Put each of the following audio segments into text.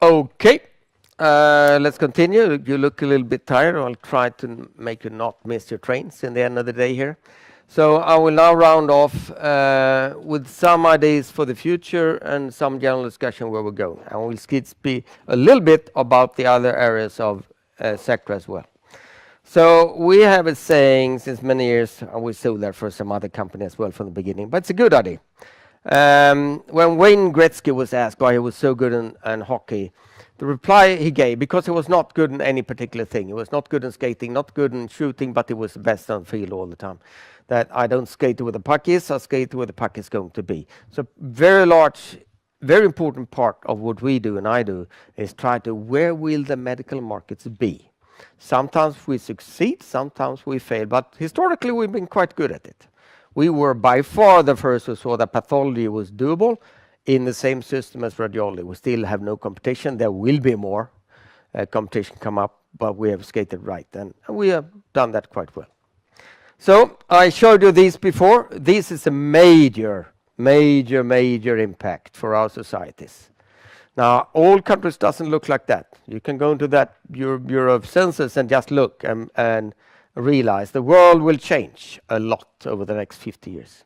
Okay, let's continue. You look a little bit tired. I'll try to make you not miss your trains in the end of the day here. So I will now round off with some ideas for the future and some general discussion where we're going. And we'll speak a little bit about the other areas of Sectra as well. So we have a saying since many years, and we sold that for some other company as well from the beginning, but it's a good idea. When Wayne Greztky was asked why he was so good in hockey, the reply he gave, because he was not good in any particular thing, he was not good in skating, not good in shooting, but he was the best on the field all the time, that I don't skate where the puck is, I skate where the puck is going to be. So very large, very important part of what we do and I do is try to where will the medical markets be? Sometimes we succeed, sometimes we fail, but historically we've been quite good at it. We were by far the first who saw that pathology was doable in the same system as radiology. We still have no competition. There will be more competition come up, but we have skated right, and we have done that quite well. So I showed you these before. This is a major impact for our societies. Now, all countries doesn't look like that. You can go into that Bureau of Census and just look and realize the world will change a lot over the next 50 years.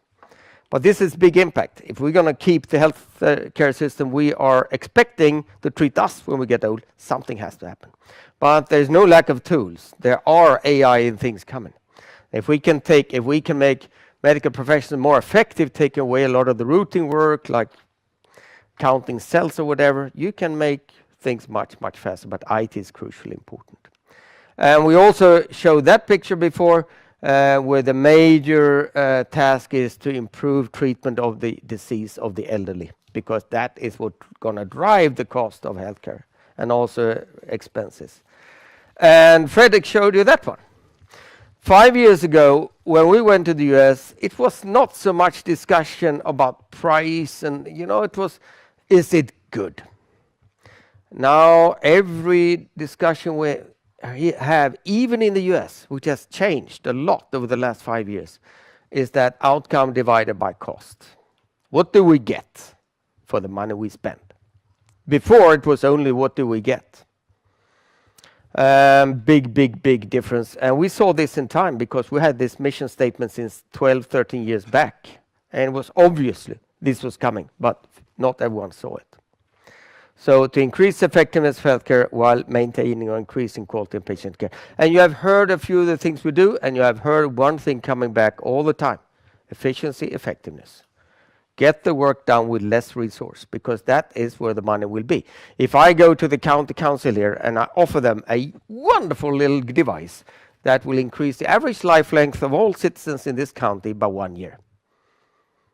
But this is big impact. If we're going to keep the health care system we are expecting to treat us when we get old, something has to happen. But there's no lack of tools. There are AI and things coming. If we can make medical professionals more effective, take away a lot of the routine work like counting cells or whatever, you can make things much faster, but IT is crucially important. And we also showed that picture before where the major task is to improve treatment of the disease of the elderly, because that is what's going to drive the cost of healthcare and also expenses. And Fredrik showed you that one. 5 years ago, when we went to the US, it was not so much discussion about price and, it was, is it good? Now, every discussion we have, even in the US, which has changed a lot over the last 5 years, is that outcome divided by cost. What do we get for the money we spend? Before, it was only what do we get? Big difference. And we saw this in time because we had this mission statement since 12, 13 years back. And it was obviously this was coming, but not everyone saw it. So to increase effectiveness of healthcare while maintaining or increasing quality of patient care. And you have heard a few of the things we do, and you have heard one thing coming back all the time: efficiency, effectiveness. Get the work done with less resource, because that is where the money will be. If I go to the county council here and I offer them a wonderful little device that will increase the average life length of all citizens in this county by 1 year,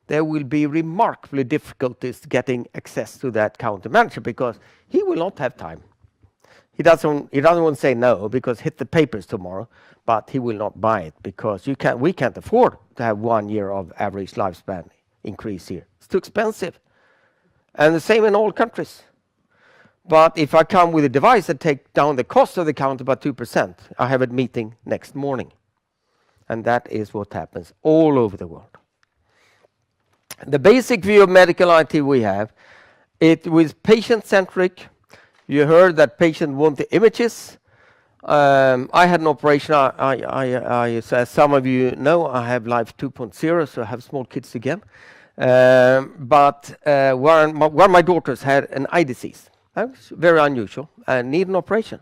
there will be remarkably difficulties getting access to that county manager, because he will not have time. He doesn't want to say no, because hit the papers tomorrow, but he will not buy it because we can't afford to have 1 year of average lifespan increase here. It's too expensive. And the same in all countries. But if I come with a device that takes down the cost of the county by 2%, I have a meeting next morning. And that is what happens all over the world. The basic view of medical IT we have, it was patient-centric. You heard that patient want the images. I had an operation. As some of you know, I have life 2.0, so I have small kids again. But one of my daughters had an eye disease. That was very unusual and need an operation.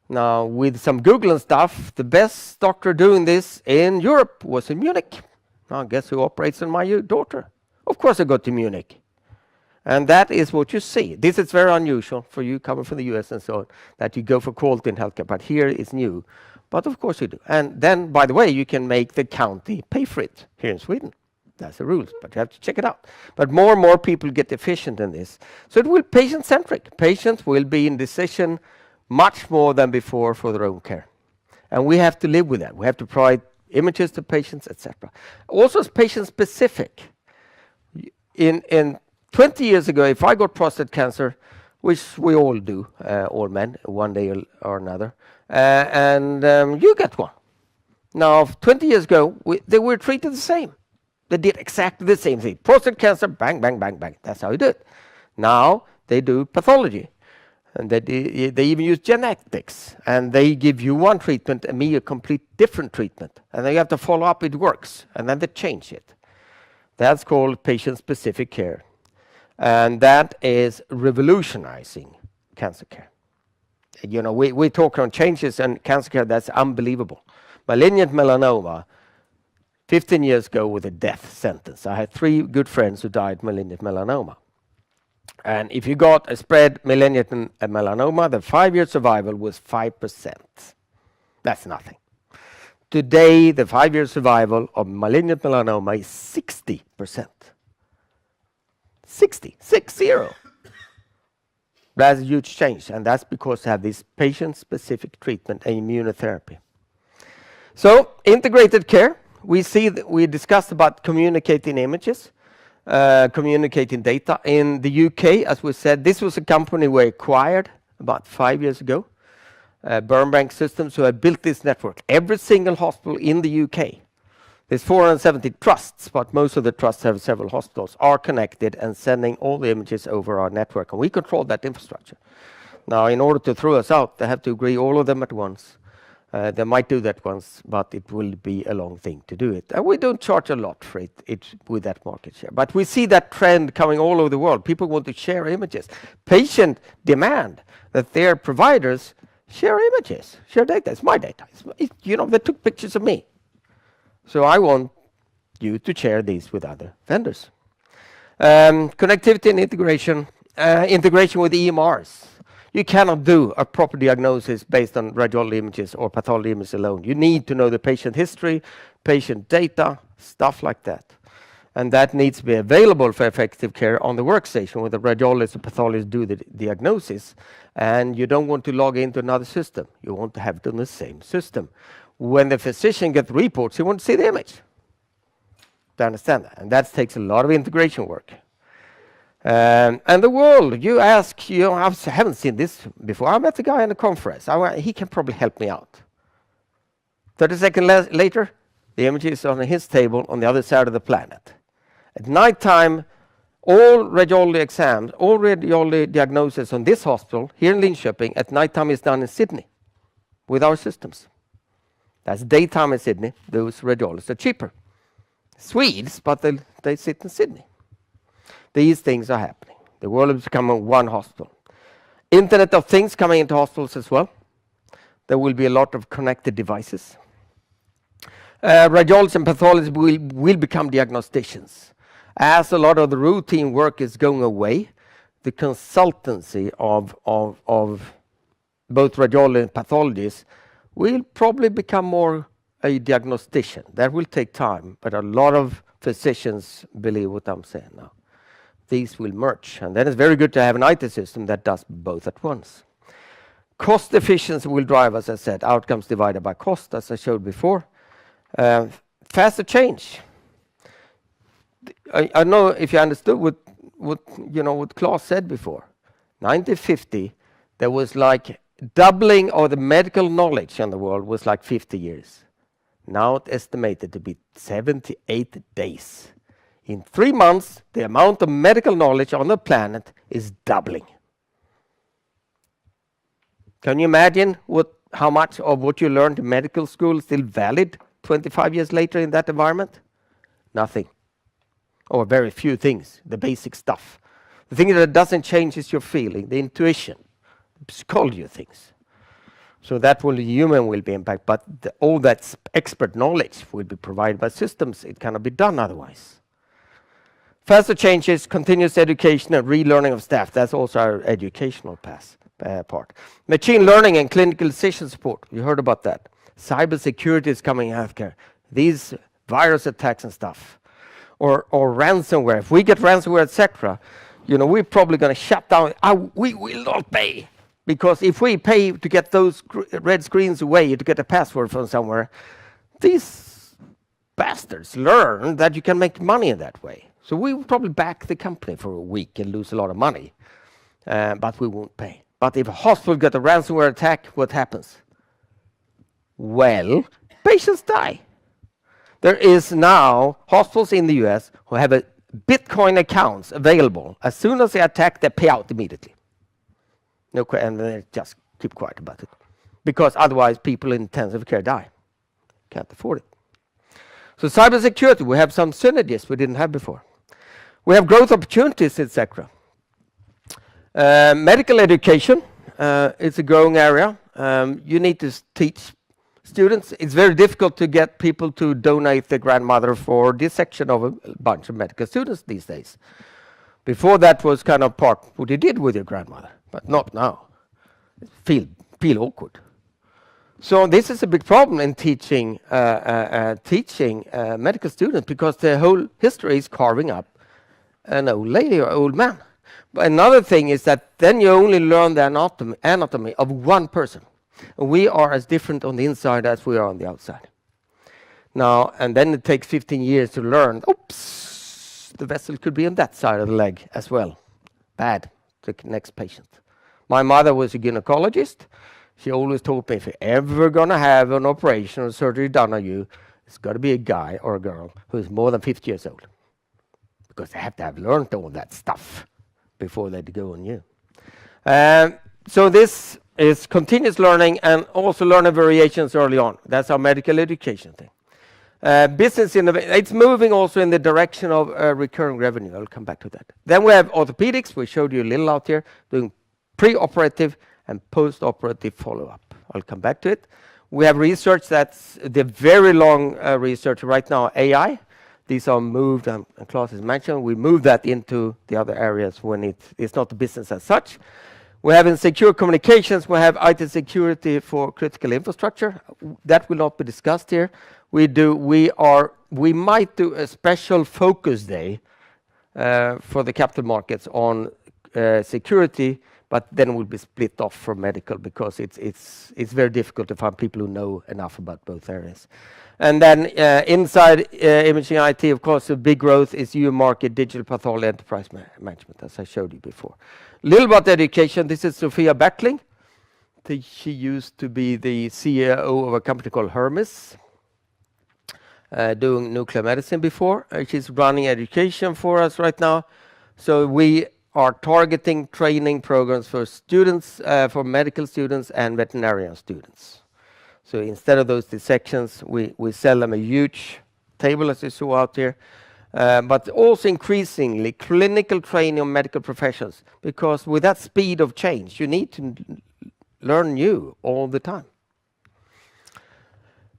Now, with some Google and stuff, the best doctor doing this in Europe was in Munich. Now, guess who operates on my daughter? Of course I go to Munich. And that is what you see. This is very unusual for you coming from the US and so on, that you go for quality in healthcare. But here it's new. But of course you do. And then, by the way, you can make the county pay for it here in Sweden. That's the rules, but you have to check it out. But more and more people get efficient in this. So it will be patient-centric. Patients will be in decision much more than before for their own care. And we have to live with that. We have to provide images to patients, etc. Also, it's patient-specific. In 20 years ago, if I got prostate cancer, which we all do, all men, one day or another, and you get one. Now, 20 years ago, they were treated the same. They did exactly the same thing. Prostate cancer, bang, bang, bang, bang. That's how you do it. Now, they do pathology. And they even use genetics, and they give you one treatment and me a complete different treatment. And then you have to follow up it works, and then they change it. That's called patient-specific care. And that is revolutionizing cancer care. You know, we talk on changes in cancer care, that's unbelievable. Malignant melanoma, 15 years ago with a death sentence. I had 3 good friends who died malignant melanoma. And if you got a spread malignant melanoma, the 5-year survival was 5%. That's nothing. Today, the 5-year survival of malignant melanoma is 60%. 60. That's a huge change, and that's because they have this patient-specific treatment and immunotherapy. So, integrated care, we discussed about communicating images, communicating data. In the UK, as we said, this was a company we acquired about 5 years ago, Wretenberg Systems, who have built this network. Every single hospital in the UK, there's 470 trusts, but most of the trusts have several hospitals, are connected and sending all the images over our network, and we control that infrastructure. Now, in order to throw us out, they have to agree all of them at once. They might do that once, but it will be a long thing to do it. And we don't charge a lot for it with that market share. But we see that trend coming all over the world. People want to share images. Patient demand that their providers share images, share data. It's my data. You know, they took pictures of me. So I want you to share these with other vendors. Connectivity and integration with EMRs. You cannot do a proper diagnosis based on radiology images or pathology images alone. You need to know the patient history, patient data, stuff like that. And that needs to be available for effective care on the workstation where the radiologist or pathologist do the diagnosis. And you don't want to log into another system. You want to have it on the same system. When the physician gets reports, you want to see the image. To understand that. And that takes a lot of integration work. And the world, you ask, you know, I haven't seen this before. I met a guy in a conference. He can probably help me out. 30 seconds later, the image is on his table on the other side of the planet. At nighttime, all radiology exams, all radiology diagnosis on this hospital here in Linköping at nighttime is done in Sydney with our systems. That's daytime in Sydney. Those radiologists are cheaper. Swedes, but they sit in Sydney. These things are happening. The world is becoming one hospital. Internet of Things coming into hospitals as well. There will be a lot of connected devices. Radiologists and pathologists will become diagnosticians. As a lot of the routine work is going away, the consultancy of both radiologists and pathologists will probably become more a diagnostician. That will take time, but a lot of physicians believe what I'm saying now. These will merge, and then it's very good to have an IT system that does both at once. Cost efficiency will drive, as I said, outcomes divided by cost, as I showed before. Faster change. I know if you understood what Claes said before. 1950, there was like doubling of the medical knowledge in the world was like 50 years. Now it's estimated to be 78 days. In 3 months, the amount of medical knowledge on the planet is doubling. Can you imagine how much of what you learned in medical school is still valid 25 years later in that environment? Nothing. Or very few things, the basic stuff. The thing that doesn't change is your feeling, the intuition, the psychology of things. So that human will be impacted, but all that expert knowledge will be provided by systems. It cannot be done otherwise. Faster changes, continuous education and relearning of staff. That's also our educational part. Machine learning and clinical decision support. You heard about that. Cybersecurity is coming in healthcare. These virus attacks and stuff. Or ransomware. If we get ransomware, etc., we're probably going to shut down. We will not pay. Because if we pay to get those red screens away, to get a password from somewhere, these bastards learn that you can make money in that way. So we will probably back the company for a week and lose a lot of money, but we won't pay. But if a hospital gets a ransomware attack, what happens? Well, patients die. There is now hospitals in the US who have Bitcoin accounts available. As soon as they attack, they pay out immediately. No, and then just keep quiet about it. Because otherwise people in intensive care die. Can't afford it. So cybersecurity, we have some synergies we didn't have before. We have growth opportunities, etc. Medical education, it's a growing area. You need to teach students. It's very difficult to get people to donate their grandmother for dissection of a bunch of medical students these days. Before that was kind of part what you did with your grandmother, but not now. Feel awkward. So this is a big problem in teaching medical students, because the whole history is carving up an old lady or old man. But another thing is that then you only learn the anatomy of one person. We are as different on the inside as we are on the outside. Now, and then it takes 15 years to learn, oops, the vessel could be on that side of the leg as well. Bad, the next patient. My mother was a gynecologist. She always told me, if you're ever going to have an operation or surgery done on you, it's got to be a guy or a girl who is more than 50 years old. Because they have to have learned all that stuff before they go on you. So this is continuous learning, and also learning variations early on. That's our medical education thing. Business innovation, it's moving also in the direction of recurring revenue. I'll come back to that. Then we have orthopedics. We showed you a little out here, doing pre-operative and post-operative follow-up. I'll come back to it. We have research, that's the very long research right now, AI. These are moved, and Claes has mentioned, we move that into the other areas when it's not the business as such. We have in secure communications, we have IT security for critical infrastructure. That will not be discussed here. We might do a special focus day for the capital markets on security, but then will be split off from medical, because it's very difficult to find people who know enough about both areas. And then inside imaging IT, of course, the big growth is EU market, digital pathology, enterprise management, as I showed you before. Little about education. This is Sophia Backling. She used to be the CEO of a company called Hermes, doing nuclear medicine before. She's running education for us right now. So we are targeting training programs for students, for medical students and veterinarian students. So instead of those dissections, we sell them a huge table, as you saw out here, but also increasingly clinical training of medical professions, because with that speed of change, you need to learn new all the time.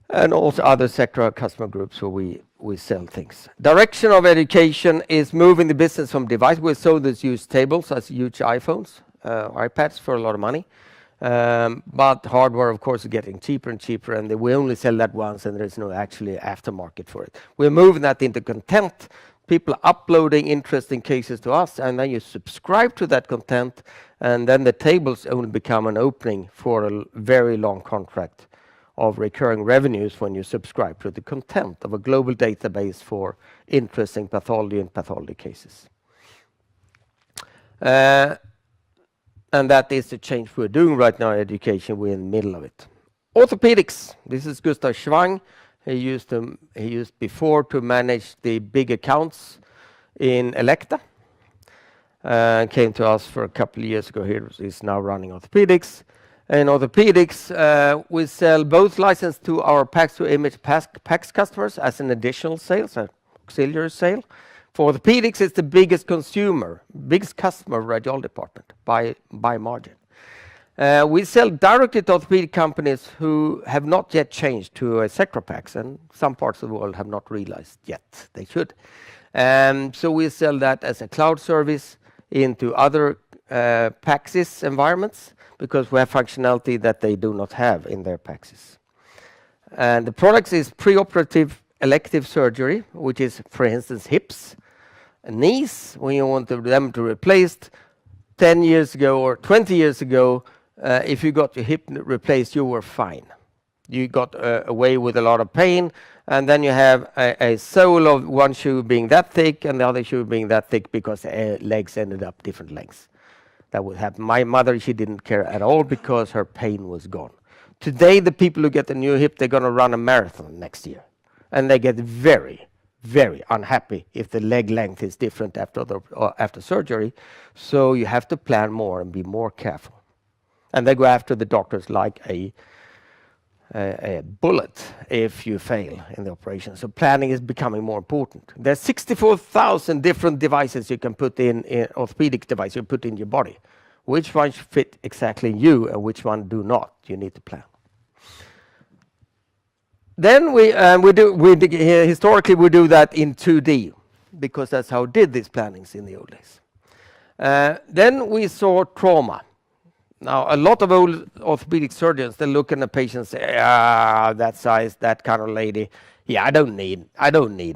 And also other sector customer groups where we sell things. Direction of education is moving the business from device. We sold these huge tables as huge iPhones, iPads for a lot of money. But hardware, of course, is getting cheaper and cheaper, and we only sell that once, and there is no actually aftermarket for it. We're moving that into content. People are uploading interesting cases to us, and then you subscribe to that content, and then the tables only become an opening for a very long contract of recurring revenues when you subscribe to the content of a global database for interesting pathology and pathology cases. And that is the change we're doing right now in education. We're in the middle of it. Orthopedics. This is Gustav Schwang. He used before to manage the big accounts in Elekta. Came to us for a couple of years ago here. He's now running orthopedics. In orthopedics, we sell both license to our PACS-to-image PACS customers as an additional sales, an auxiliary sale. For orthopedics, it's the biggest customer of radiology department by margin. We sell directly to orthopedic companies who have not yet changed to a Sectra PACS, and some parts of the world have not realized yet they should. So we sell that as a cloud service into other PACS environments, because we have functionality that they do not have in their PACS. And the products is preoperative elective surgery, which is, for instance, hips and knees. When you want them to replace 10 years ago or 20 years ago, if you got your hip replaced, you were fine. You got away with a lot of pain, and then you have a sole of one shoe being that thick and the other shoe being that thick because the legs ended up different lengths. That would happen. My mother, she didn't care at all because her pain was gone. Today, the people who get a new hip, they're going to run a marathon next year. And they get very, very unhappy if the leg length is different after surgery. So you have to plan more and be more careful. And they go after the doctors like a bullet if you fail in the operation. So planning is becoming more important. There's 64,000 different devices you can put in orthopedic device you put in your body. Which ones fit exactly you and which one do not? You need to plan. Then historically we do that in 2D because that's how we did these plannings in the old days. Then we saw trauma. Now, a lot of old orthopedic surgeons, they look at the patient and say, that size, that kind of lady, yeah, I don't need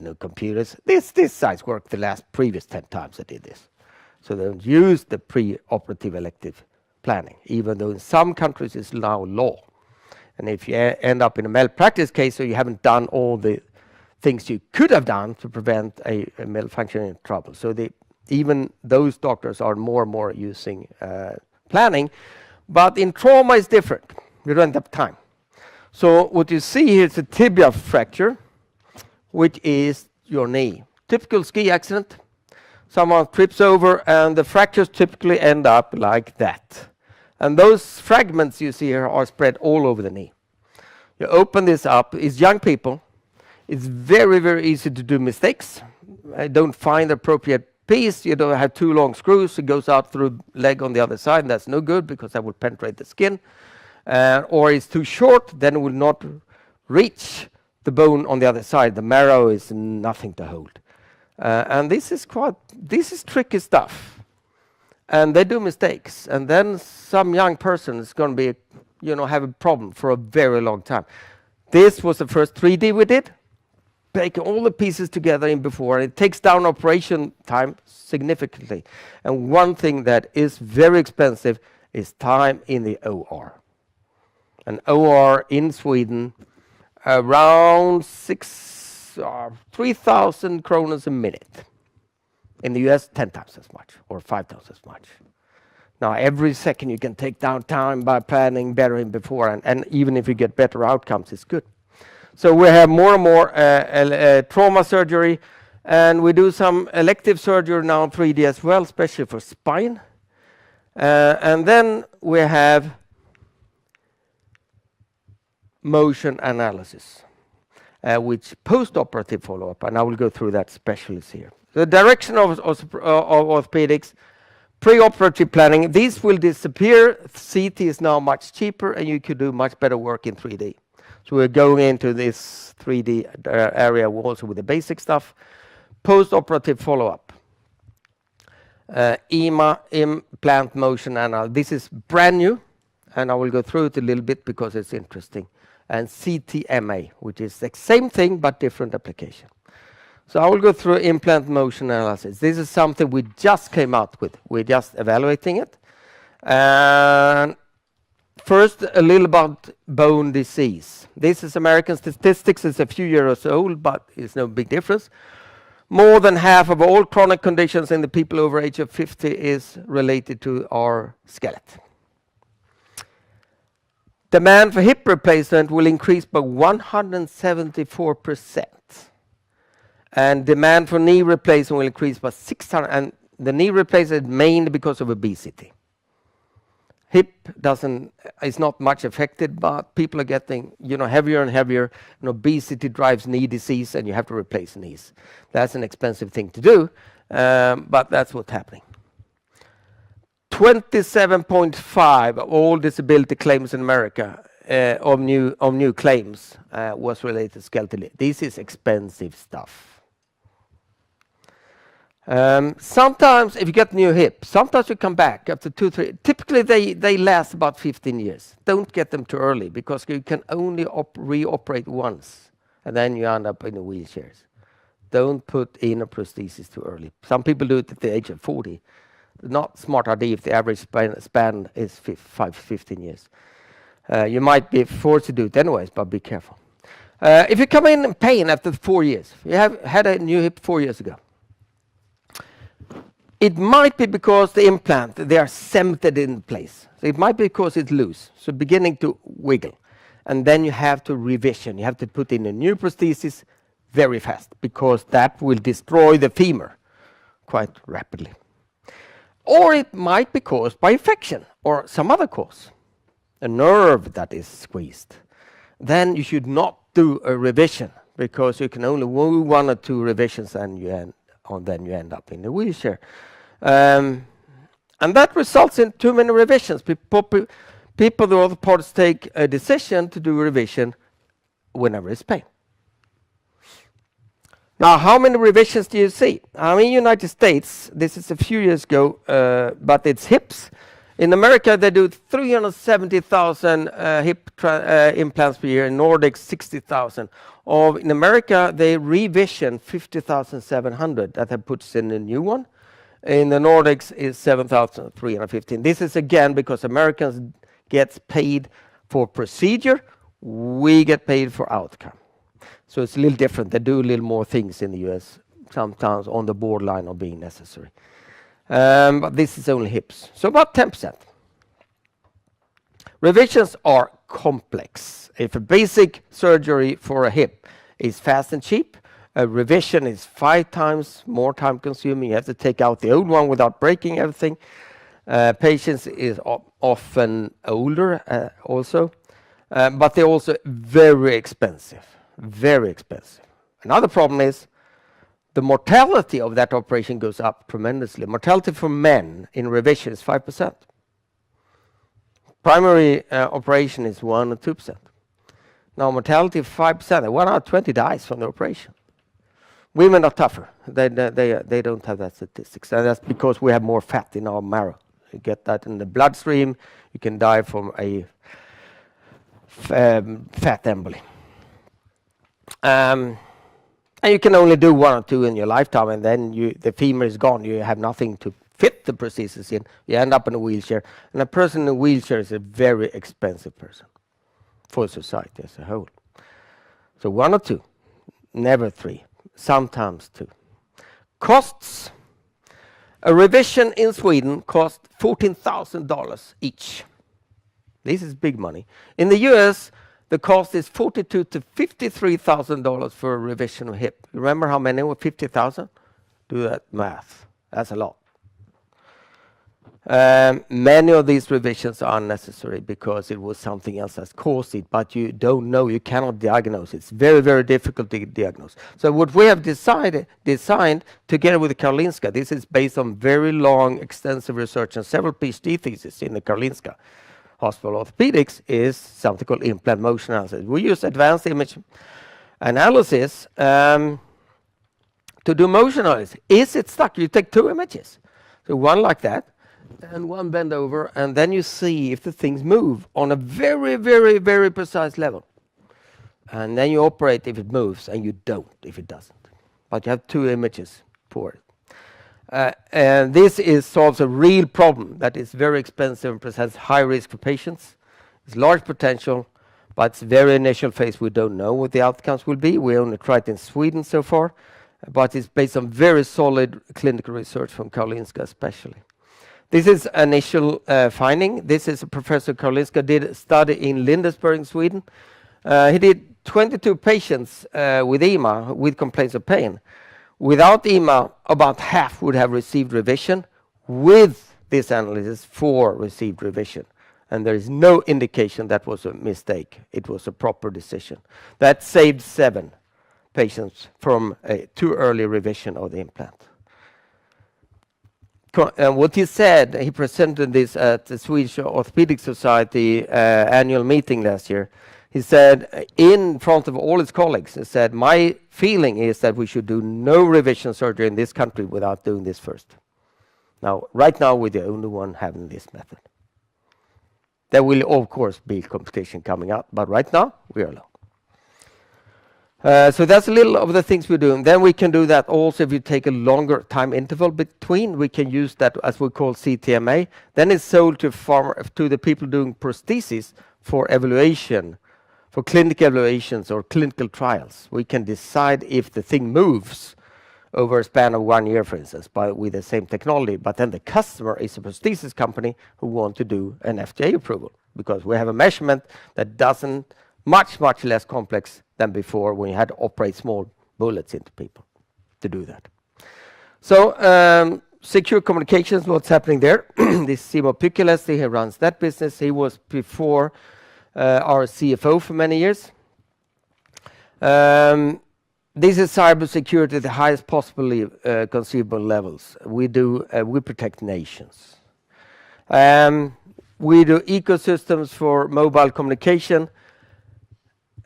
no computers. This size worked the previous 10 times I did this. So they don't use the pre-operative elective planning, even though in some countries it's now law. And if you end up in a malpractice case, so you haven't done all the things you could have done to prevent a malfunctioning trouble. So even those doctors are more and more using planning, but in trauma it's different. You don't have time. So what you see here is a tibia fracture, which is your knee. Typical ski accident. Someone trips over and the fractures typically end up like that. And those fragments you see here are spread all over the knee. You open this up, it's young people. It's very, very easy to do mistakes. I don't find the appropriate piece, you don't have too long screws, it goes out through leg on the other side, and that's no good because that will penetrate the skin. Or it's too short, then it will not reach the bone on the other side. The marrow is nothing to hold. And this is tricky stuff. And they do mistakes. And then some young person is going to be, have a problem for a very long time. This was the first 3D we did. Take all the pieces together in before, and it takes down operation time significantly. And one thing that is very expensive is time in the OR. An OR in Sweden, around 3,000 kronor a minute. In the US, 10 times as much, or 5 times as much. Now, every second you can take down time by planning better in before, and even if you get better outcomes, it's good. So we have more and more trauma surgery, and we do some elective surgery now in 3D as well, especially for spine. And then we have motion analysis, which post-operative follow-up, and I will go through that specially here. The direction of orthopedics, pre-operative planning, these will disappear. CT is now much cheaper, and you could do much better work in 3D. So we're going into this 3D area also with the basic stuff. Post-operative follow-up. EMA, implant motion analysis. This is brand new, and I will go through it a little bit because it's interesting. And CTMA, which is the same thing but different application. So I will go through implant motion analysis. This is something we just came out with. We're just evaluating it. And first, a little about bone disease. This is American statistics. It's a few years old, but it's no big difference. More than half of all chronic conditions in the people over age of 50 is related to our skeleton. Demand for hip replacement will increase by 174%. And demand for knee replacement will increase by 600%. And the knee replacement is mainly because of obesity. Hip is not much affected, but people are getting heavier and heavier, and obesity drives knee disease, and you have to replace knees. That's an expensive thing to do, but that's what's happening. 27.5 of all disability claims in America of new claims was related to skeletal. This is expensive stuff. Sometimes if you get new hip, sometimes you come back after 2-3. Typically they last about 15 years. Don't get them too early because you can only reoperate once, and then you end up in the wheelchairs. Don't put in a prosthesis too early. Some people do it at the age of 40. Not smart idea if the average span is 15 years. You might be forced to do it anyways, but be careful. If you come in pain after 4 years, you have had a new hip 4 years ago. It might be because the implant, they are cemented in place. So it might be because it's loose, so beginning to wiggle. And then you have to revision. You have to put in a new prosthesis very fast because that will destroy the femur quite rapidly. Or it might be caused by infection or some other cause. a nerve that is squeezed, then you should not do a revision, because you can only do 1 or 2 revisions and then you end up in a wheelchair. And that results in too many revisions. People, the orthopods, take a decision to do a revision whenever it's pain. Now, how many revisions do you see? In the United States, this is a few years ago, but it's hips. In America, they do 370,000 hip implants per year. In Nordics, 60,000. In America, they revision 50,700. That puts in a new one. In the Nordics, is 7,315. This is again because Americans get paid for procedure. We get paid for outcome. So it's a little different. They do a little more things in the US, sometimes on the borderline of being necessary. But this is only hips. So about 10%. Revisions are complex. If a basic surgery for a hip is fast and cheap, a revision is 5 times more time consuming. You have to take out the old one without breaking everything. Patients is often older also, but they're also very expensive. Very expensive. Another problem is the mortality of that operation goes up tremendously. Mortality for men in revision is 5%. Primary operation is 1 or 2%. Now mortality of 5%. 1 out of 20 dies from the operation. Women are tougher. They don't have that statistics, and that's because we have more fat in our marrow. You get that in the bloodstream. You can die from a fat emboli. And you can only do 1 or 2 in your lifetime, and then the femur is gone. You have nothing to fit the prosthesis in. You end up in a wheelchair, and a person in a wheelchair is a very expensive person for society as a whole. So 1 or 2, never 3, sometimes 2. Costs. A revision in Sweden costs $14,000 each. This is big money. In the US, the cost is $42,000 to $53,000 for a revision of hip. Remember how many were 50,000? Do that math. That's a lot. Many of these revisions are unnecessary because it was something else that caused it, but you don't know, you cannot diagnose. It's very, very difficult to diagnose. So what we have designed together with the Karolinska, this is based on very long, extensive research and several PhD theses in the Karolinska Hospital Orthopaedics, is something called implant motion analysis. We use advanced image analysis to do motion analysis. Is it stuck? You take 2 images. So one like that, and one bend over, and then you see if the things move on a very, very, very precise level. And then you operate if it moves, and you don't if it doesn't. But you have 2 images for it. And this solves a real problem that is very expensive and presents high risk for patients. It's large potential, but it's very initial phase. We don't know what the outcomes will be. We only tried in Sweden so far, but it's based on very solid clinical research from Karolinska especially. This is initial finding. This is a Professor Karolinska did a study in Lindesberg in Sweden. He did 22 patients with EMA with complaints of pain. Without EMA, about half would have received revision. With this analysis, 4 received revision. And there is no indication that was a mistake. It was a proper decision. That saved 7 patients from a too early revision of the implant. And what he said, he presented this at the Swedish Orthopaedics Society annual meeting last year. He said, in front of all his colleagues, he said, my feeling is that we should do no revision surgery in this country without doing this first. Now, right now, we're the only one having this method. There will, of course, be competition coming up, but right now, we are alone. So that's a little of the things we're doing. Then we can do that also if you take a longer time interval between. We can use that as we call CTMA. Then it's sold to the people doing prosthesis for evaluation, for clinical evaluations or clinical trials. We can decide if the thing moves over a span of 1 year, for instance, with the same technology. But then the customer is a prosthesis company who want to do an FDA approval because we have a measurement that doesn't much less complex than before when you had to operate small bullets into people to do that. So secure communications, what's happening there? This Simo Pykälästi, he runs that business. He was before our CFO for many years. This is cybersecurity at the highest possibly conceivable levels. We protect nations. We do ecosystems for mobile communication,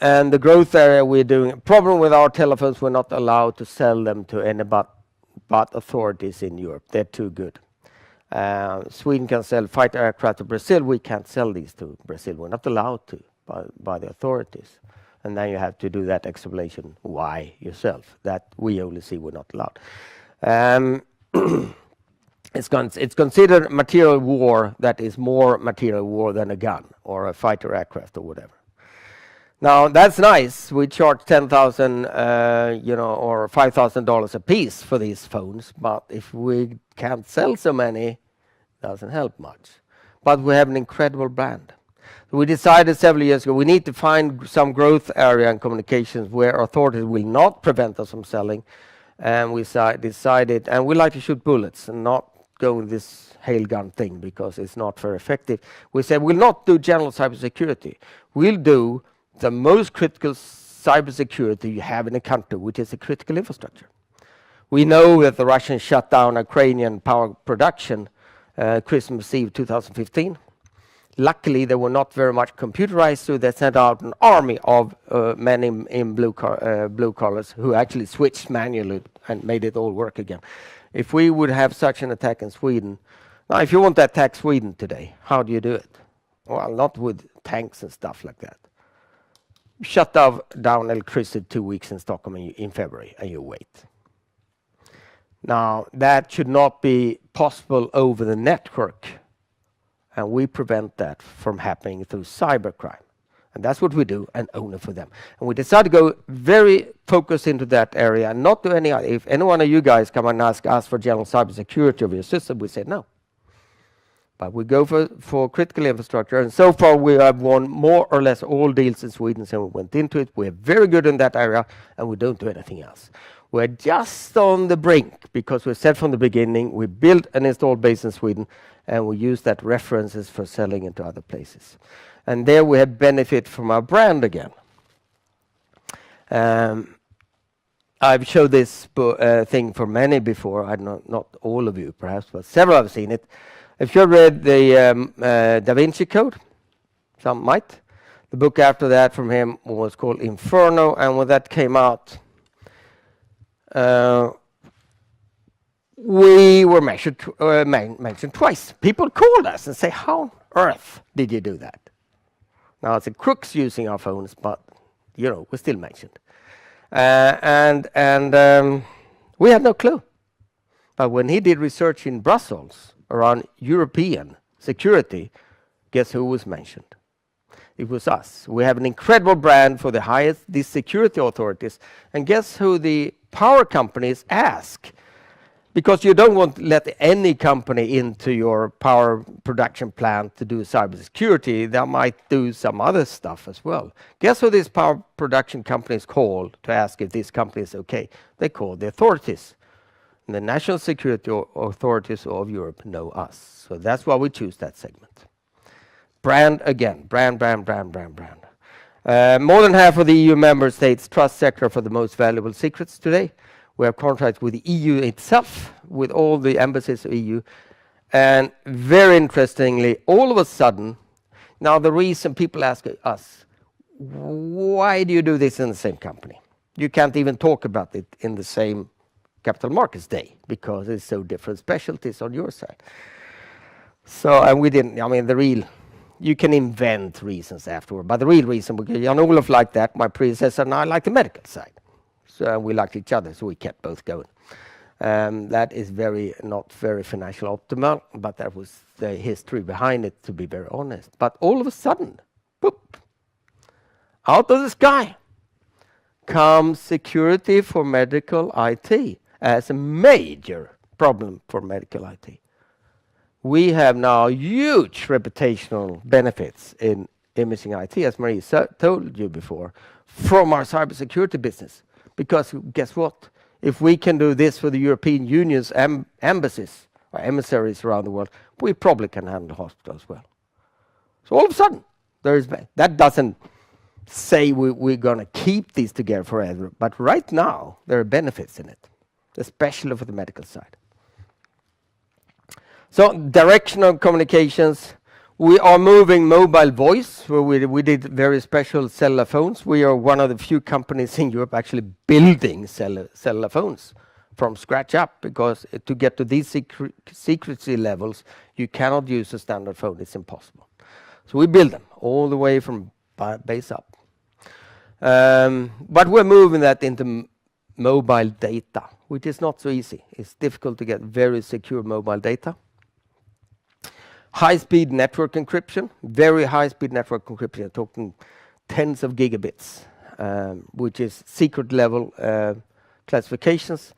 and the growth area we're doing. Problem with our telephones, we're not allowed to sell them to any but authorities in Europe. They're too good. Sweden can sell fighter aircraft to Brazil. We can't sell these to Brazil. We're not allowed to by the authorities. And then you have to do that explanation why yourself. That we only see we're not allowed. It's considered material war that is more material war than a gun or a fighter aircraft or whatever. Now that's nice. We charge $10,000, or $5,000 a piece for these phones. But if we can't sell so many, it doesn't help much. But we have an incredible brand. We decided several years ago we need to find some growth area in communications where authorities will not prevent us from selling. And we decided, and we like to shoot bullets and not go with this hail gun thing because it's not very effective. We said we'll not do general cybersecurity. We'll do the most critical cybersecurity you have in a country, which is a critical infrastructure. We know that the Russians shut down Ukrainian power production Christmas Eve 2015. Luckily, they were not very much computerized, so they sent out an army of men in blue collars who actually switched manually and made it all work again. If we would have such an attack in Sweden, now if you want to attack Sweden today, how do you do it? Well, not with tanks and stuff like that. Shut down electricity 2 weeks in Stockholm in February, and you wait. Now, that should not be possible over the network, and we prevent that from happening through cybercrime. And that's what we do, and only for them. And we decided to go very focused into that area, and not do any other. If any one of you guys come and ask us for general cybersecurity of your system, we say no. But we go for critical infrastructure, and so far we have won more or less all deals in Sweden, so we went into it. We're very good in that area, and we don't do anything else. We're just on the brink, because we said from the beginning, we built an installed base in Sweden, and we use that references for selling into other places. And there we have benefit from our brand again. I've showed this thing for many before. I know not all of you perhaps, but several have seen it. If you read the Da Vinci Code, some might. The book after that from him was called Inferno, and when that came out, we were mentioned twice. People called us and say, "How on earth did you do that?" Now it's a crooks using our phones, but we're still mentioned, and we had no clue. But when he did research in Brussels around European security, guess who was mentioned? It was us. We have an incredible brand for these security authorities, and guess who the power companies ask? Because you don't want to let any company into your power production plant to do cybersecurity. They might do some other stuff as well. Guess who these power production companies call to ask if this company is okay? They call the authorities. And the national security authorities of Europe know us. So that's why we choose that segment. Brand again. Brand. More than half of the EU member states trust Sectra for the most valuable secrets today. We have contracts with the EU itself, with all the embassies of EU. And very interestingly, all of a sudden, now the reason people ask us, why do you do this in the same company? You can't even talk about it in the same Capital Markets Day because it's so different specialties on your side. So, and we didn't, you can invent reasons afterward, but the real reason, because Jan-Olof liked that, my predecessor, and I like the medical side. So we liked each other, so we kept both going. That is not very financial optimal, but that was the history behind it, to be very honest. But all of a sudden, boop, out of the sky comes security for medical IT as a major problem for medical IT. We have now huge reputational benefits in imaging IT, as Marie told you before, from our cybersecurity business. Because guess what? If we can do this for the European Union's embassies, by emissaries around the world, we probably can handle hospital as well. So all of a sudden, that doesn't say we're going to keep these together forever, but right now there are benefits in it, especially for the medical side. So directional communications, we are moving mobile voice, where we did very special cellular phones. We are one of the few companies in Europe actually building cellular phones from scratch up, because to get to these secrecy levels, you cannot use a standard phone. It's impossible. So we build them all the way from base up. But we're moving that into mobile data, which is not so easy. It's difficult to get very secure mobile data. High-speed network encryption, very high-speed network encryption. You're talking tens of gigabits, which is secret level classifications.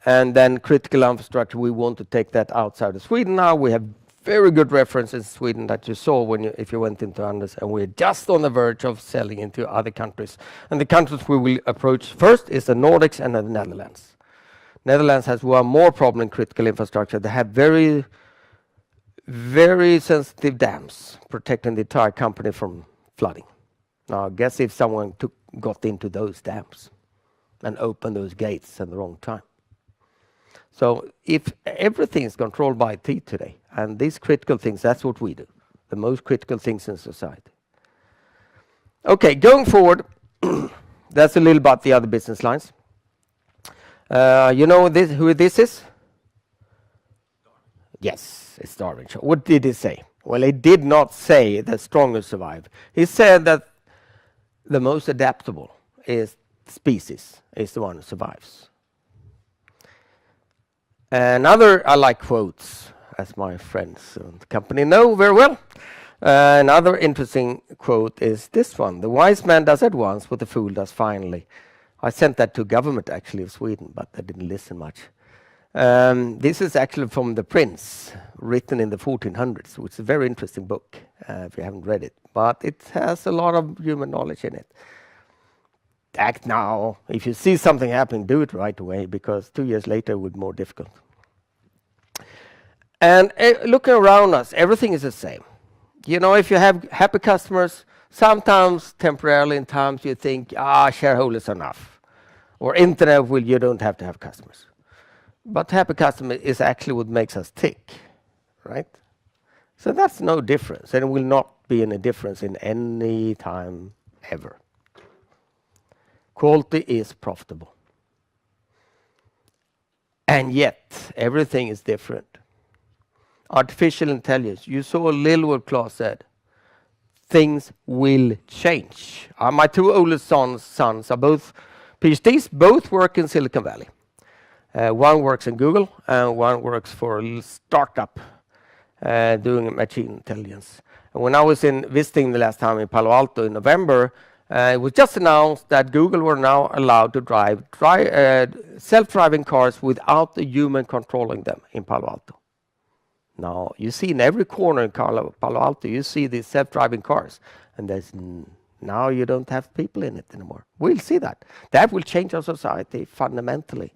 And then critical infrastructure, we want to take that outside of Sweden now. We have very good references in Sweden that you saw if you went into Anders, and we're just on the verge of selling into other countries. And the countries we will approach first is the Nordics and the Netherlands. Netherlands has one more problem in critical infrastructure. They have very, very sensitive dams protecting the entire company from flooding. Now, guess if someone got into those dams and opened those gates at the wrong time. So if everything is controlled by IT today, and these critical things, that's what we do, the most critical things in society. Okay, going forward, that's a little about the other business lines. You know who this is? Yes, it's Darwin. What did he say? Well, he did not say the strongest survive. He said that the most adaptable species is the one who survives. Another, I like quotes, as my friends in the company know very well. Another interesting quote is this one: "The wise man does at once what the fool does finally." I sent that to government actually of Sweden, but they didn't listen much. This is actually from The Prince, written in the 1400s, which is a very interesting book if you haven't read it. But it has a lot of human knowledge in it. Act now. If you see something happening, do it right away, because 2 years later it would be more difficult. And looking around us, everything is the same. You know, if you have happy customers, sometimes temporarily in times you think, shareholders enough. Or internet, well, you don't have to have customers. But happy customer is actually what makes us tick, right? So that's no difference, and it will not be any difference in any time ever. Quality is profitable. And yet, everything is different. Artificial intelligence, you saw a little what Claes said. Things will change. My two oldest sons are both PhDs, both work in Silicon Valley. One works in Google, and one works for a little startup doing machine intelligence. And when I was visiting the last time in Palo Alto in November, it was just announced that Google were now allowed to drive self-driving cars without the human controlling them in Palo Alto. Now, you see in every corner in Palo Alto, you see these self-driving cars, and now you don't have people in it anymore. We'll see that. That will change our society fundamentally.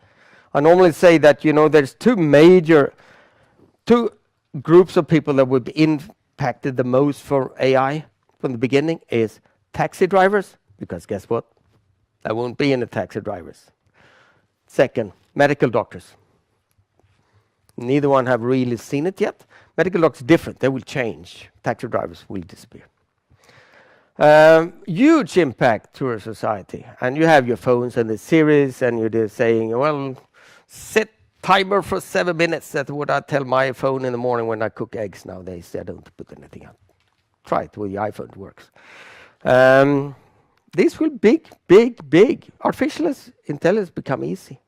I normally say that, you know, there's two groups of people that would be impacted the most for AI from the beginning is taxi drivers, because guess what? There won't be any taxi drivers. Second, medical doctors. Neither one have really seen it yet. Medical doctors different. They will change. Taxi drivers will disappear. Huge impact to our society. And you have your phones and the series, and you're just saying, well, set timer for 7 minutes. That's what I tell my phone in the morning when I cook eggs nowadays. I don't put anything on. Try it with the iPhone, it works. This will big. Artificial intelligence become easy.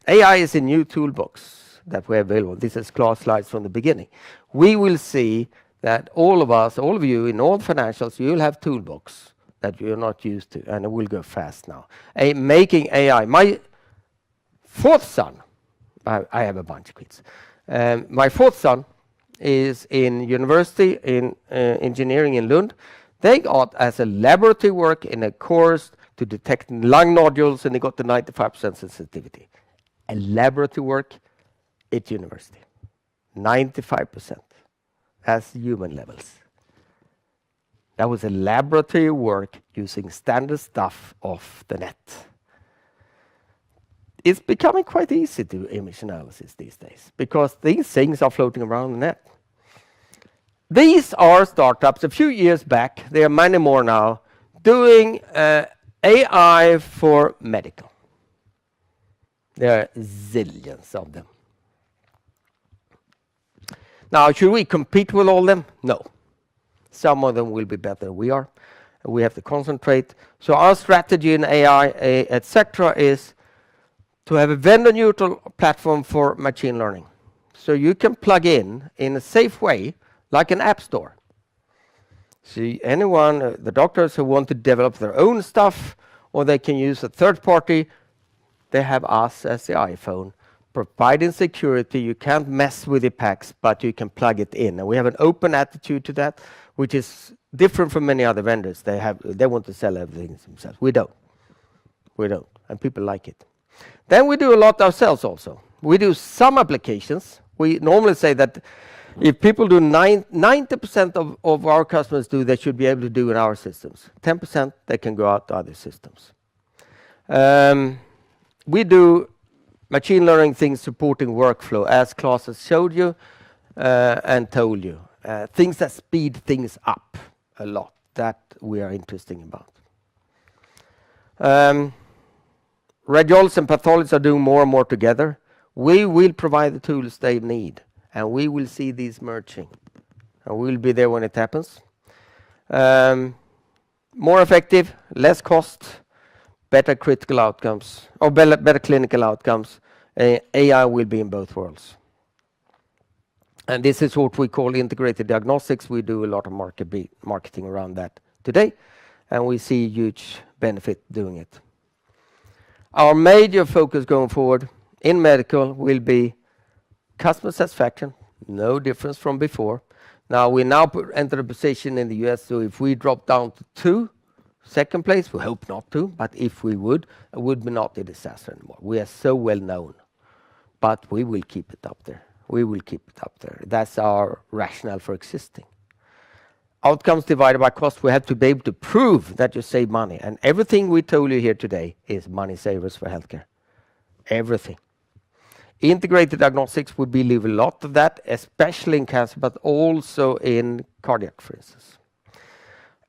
AI is a new toolbox that we have available. This is Claes' slides from the beginning. We will see that all of you in all financials, you'll have toolbox that you're not used to, and it will go fast now. Making AI. My fourth son, I have a bunch of kids. My fourth son is in university in engineering in Lund. They got as a laboratory work in a course to detect lung nodules, and they got the 95% sensitivity. A laboratory work at university. 95% as human levels. That was a laboratory work using standard stuff off the net. It's becoming quite easy to do image analysis these days because these things are floating around the net. These are startups a few years back, there are many more now, doing AI for medical. There are zillions of them. Now, should we compete with all of them? No. Some of them will be better than we are. We have to concentrate. So our strategy in AI at Sectra is to have a vendor-neutral platform for machine learning. So you can plug in a safe way, like an app store. See, anyone, the doctors who want to develop their own stuff, or they can use a third party, they have us as the iPhone, providing security. You can't mess with the packs, but you can plug it in. And we have an open attitude to that, which is different from many other vendors. They want to sell everything themselves. We don't. And people like it. Then we do a lot ourselves also. We do some applications. We normally say that if people do 90% of our customers do, they should be able to do in our systems. 10% they can go out to other systems. We do machine learning things supporting workflow, as Claes has showed you and told you. Things that speed things up a lot, that we are interested about. Radiologists and pathologists are doing more and more together. We will provide the tools they need, and we will see these merging. And we'll be there when it happens. More effective, less cost, better critical outcomes, or better clinical outcomes. AI will be in both worlds. And this is what we call integrated diagnostics. We do a lot of marketing around that today, and we see huge benefit doing it. Our major focus going forward in medical will be customer satisfaction, no difference from before. Now we enter a position in the US, so if we drop down to 2, second place, we hope not to, but if we would, it would be not a disaster anymore. We are so well known, but we will keep it up there. That's our rationale for existing. Outcomes divided by cost, we have to be able to prove that you save money. And everything we told you here today is money savers for healthcare. Everything. Integrated diagnostics, we believe a lot of that, especially in cancer, but also in cardiac, for instance.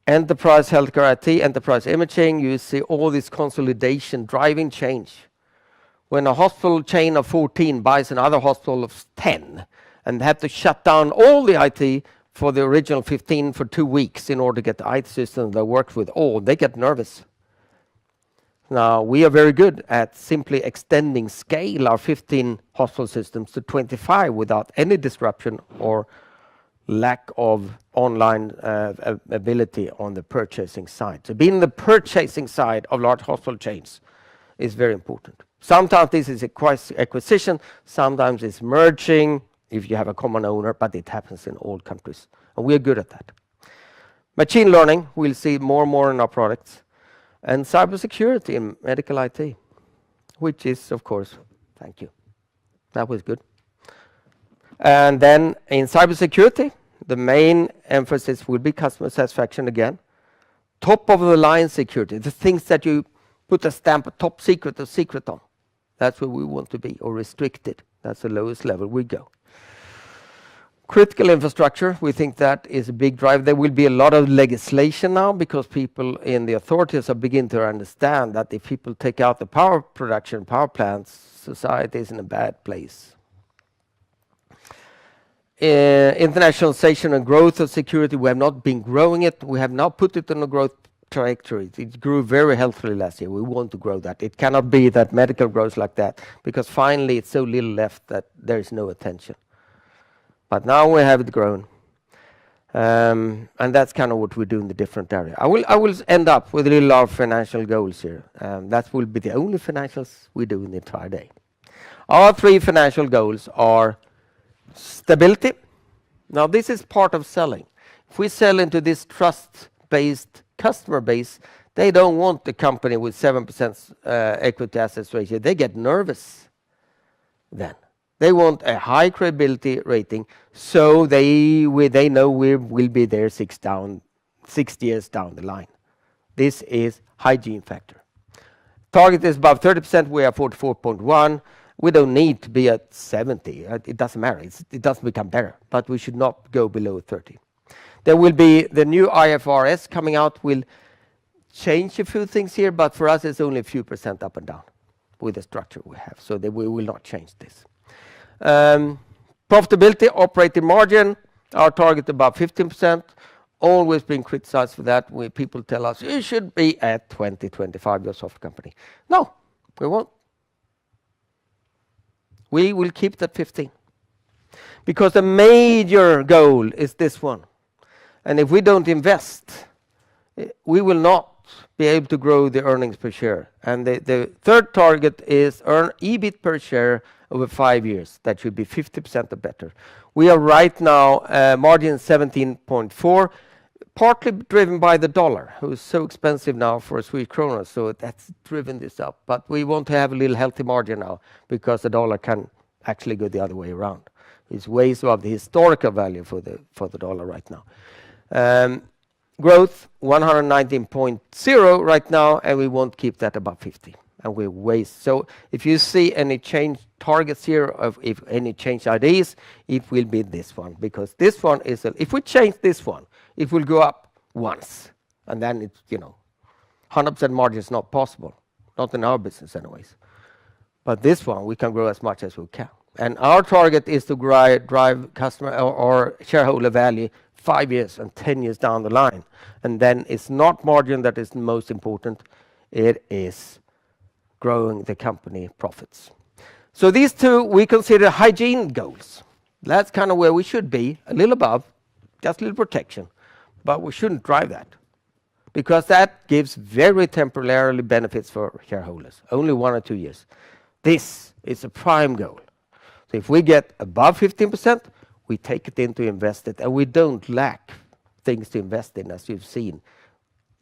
Enterprise healthcare IT, enterprise imaging, you see all this consolidation driving change. When a hospital chain of 14 buys another hospital of 10 and have to shut down all the IT for the original 15 for 2 weeks in order to get the IT system that works with all, they get nervous. Now, we are very good at simply extending scale our 15 hospital systems to 25 without any disruption or lack of online ability on the purchasing side. So being the purchasing side of large hospital chains is very important. Sometimes this is acquisition, sometimes it's merging if you have a common owner, but it happens in all countries. And we are good at that. Machine learning, we'll see more and more in our products. And cybersecurity in medical IT, which is, of course, thank you. That was good. And then in cybersecurity, the main emphasis will be customer satisfaction again. Top of the line security, the things that you put a stamp of top secret or secret on. That's where we want to be, or restricted. That's the lowest level we go. Critical infrastructure, we think that is a big drive. There will be a lot of legislation now because people in the authorities are beginning to understand that if people take out the power production, power plants, society is in a bad place. Internationalization and growth of security, we have not been growing it. We have now put it on a growth trajectory. It grew very healthily last year. We want to grow that. It cannot be that medical grows like that because finally it's so little left that there is no attention. But now we have it grown. And that's kind of what we do in the different area. I will end up with a little of financial goals here. That will be the only financials we do in the entire day. Our 3 financial goals are stability. Now this is part of selling. If we sell into this trust-based customer base, they don't want the company with 7% equity assets ratio. They get nervous then. They want a high credibility rating, so they know we will be there 6 years down the line. This is hygiene factor. Target is above 30%. We are 44.1. We don't need to be at 70. It doesn't matter. It doesn't become better, but we should not go below 30. There will be the new IFRS coming out, will change a few things here, but for us it's only a few percent up and down with the structure we have, so that we will not change this. Profitability, operating margin, our target about 15%. Always been criticized for that. When people tell us you should be at 20, 25, your soft company. No, we won't. We will keep that 15. Because the major goal is this one. And if we don't invest, we will not be able to grow the earnings per share. And the third target is earn EBIT per share over 5 years. That should be 50% or better. We are right now margin 17.4, partly driven by the dollar, who is so expensive now for a Swedish krona, so that's driven this up. But we want to have a little healthy margin now, because the dollar can actually go the other way around. It's way above the historical value for the dollar right now. Growth 119.0 right now, and we won't keep that above 50. And we're way. So if you see any change targets here, of if any change ideas, it will be this one, because this one is if we change this one, it will go up once, and then it's 100% margin is not possible, not in our business anyways. But this one we can grow as much as we can, and our target is to drive customer or shareholder value 5 years and 10 years down the line, and then it's not margin that is the most important. It is growing the company profits. So these two we consider hygiene goals. That's kind of where we should be, a little above, just a little protection, but we shouldn't drive that, because that gives very temporarily benefits for shareholders, only 1 or 2 years. This is a prime goal. So if we get above 15%, we take it in to invest it, and we don't lack things to invest in, as you've seen.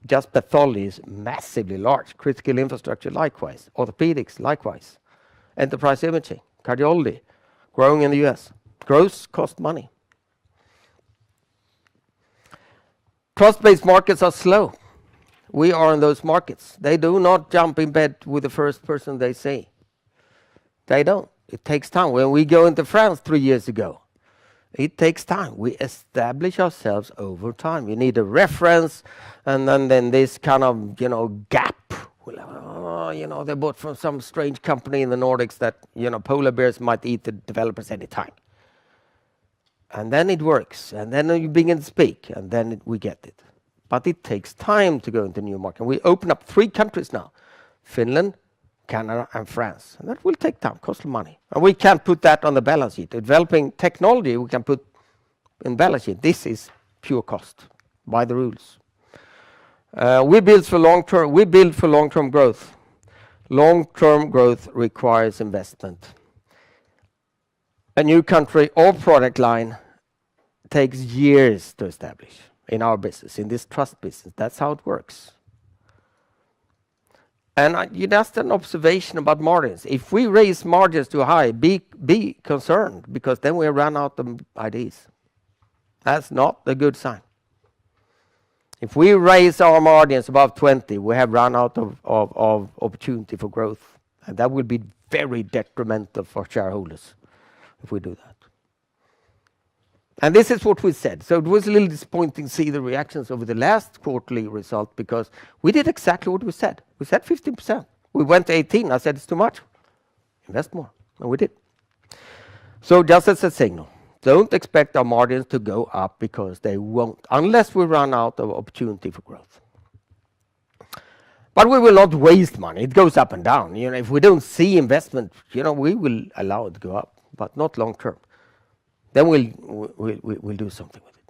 Just pathology is massively large, critical infrastructure likewise, orthopedics likewise, enterprise imaging, cardiology, growing in the US. Growth costs money. Trust-based markets are slow. We are in those markets. They do not jump in bed with the first person they see. They don't. It takes time. When we go into France 3 years ago, it takes time. We establish ourselves over time. You need a reference, and then this kind of gap. They bought from some strange company in the Nordics that polar bears might eat the developers anytime. And then it works, and then you begin to speak, and then we get it. But it takes time to go into new market. We open up 3 countries now: Finland, Canada, and France. And that will take time, cost money. And we can't put that on the balance sheet. Developing technology we can put in balance sheet. This is pure cost by the rules. We build for long-term growth. Long-term growth requires investment. A new country or product line takes years to establish in our business, in this trust business. That's how it works. And that's an observation about margins. If we raise margins too high, be concerned, because then we run out of ideas. That's not a good sign. If we raise our margins above 20, we have run out of opportunity for growth. And that will be very detrimental for shareholders if we do that. And this is what we said. So it was a little disappointing to see the reactions over the last quarterly result, because we did exactly what we said. We said 15%. We went to 18. I said it's too much. Invest more. And we did. So just as a signal, don't expect our margins to go up, because they won't, unless we run out of opportunity for growth. But we will not waste money. It goes up and down. If we don't see investment, we will allow it to go up, but not long term. Then we'll do something with it.